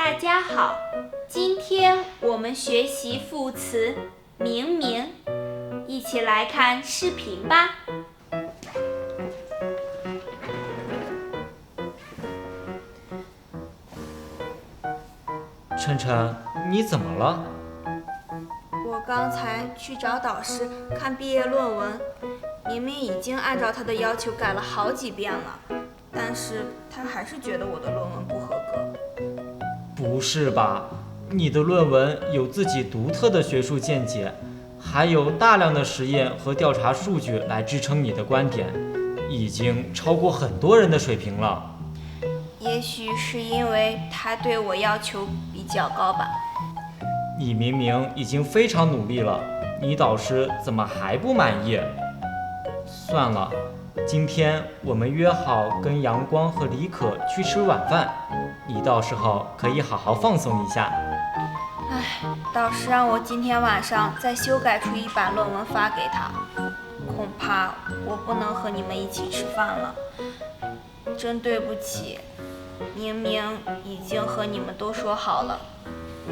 大家好，今天我们学习副词明明，一起来看视频吧。晨晨，你怎么了？我刚才去找导师看毕业论文，明明已经按照他的要求改了好几遍了，但是他还是觉得我的论文不合格。不是吧？你的论文有自己独特的学术见解，还有大量的实验和调查数据来支撑你的观点，已经超过很多人的水平了。也许是因为他对我要求比较高吧。你明明已经非常努力了，你导师怎么还不满意？算了，今天我们约好跟阳光和李可去吃晚饭，你到时候可以好好放松一下。导师让我今天晚上再修改出一版论文发给他，恐怕我不能和你们一起吃饭了，真对不起。明明已经和你们都说好了，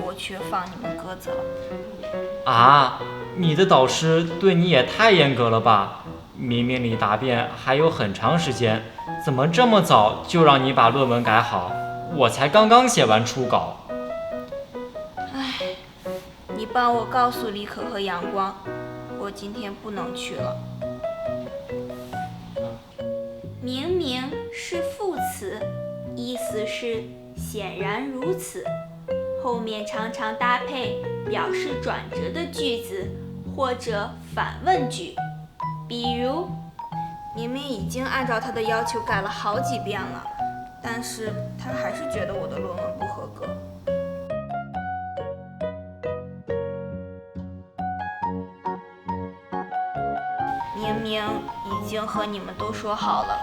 我却放你们鸽子了。啊，你的导师对你也太严格了吧？明明离答辩还有很长时间，怎么这么早就让你把论文改好？我才刚刚写完初稿。你帮我告诉李可和阳光，我今天不能去了。明明是副词，意思是显然如此，后面常常搭配表示转折的句子或者反问句，比如明明已经按照他的要求改了好几遍了，但是他还是觉得我的论文不合格。明明已经和你们都说好了，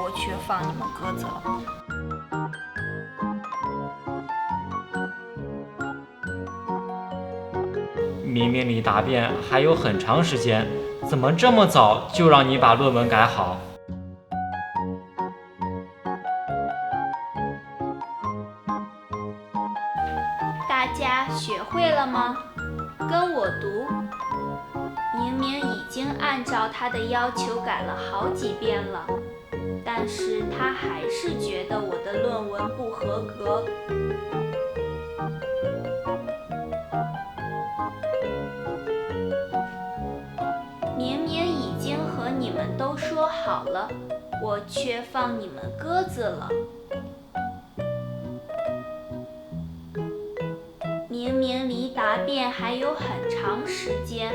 我却放你们鸽子了。明明离答辩还有很长时间，怎么这么早就让你把论文改好？大家学会了吗？跟我读，明明已经按照他的要求改了好几遍了，但是他还是觉得我的论文不合格。明明已经和你们都说好了，我却放你们鸽子了。明明离答辩还有很长时间，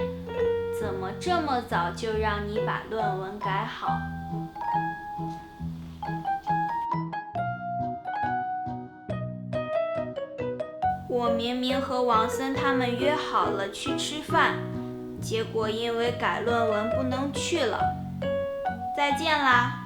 怎么这么早就让你把论文改好？我明明和王森他们约好了去吃饭，结果因为改论文不能去了。再见啦！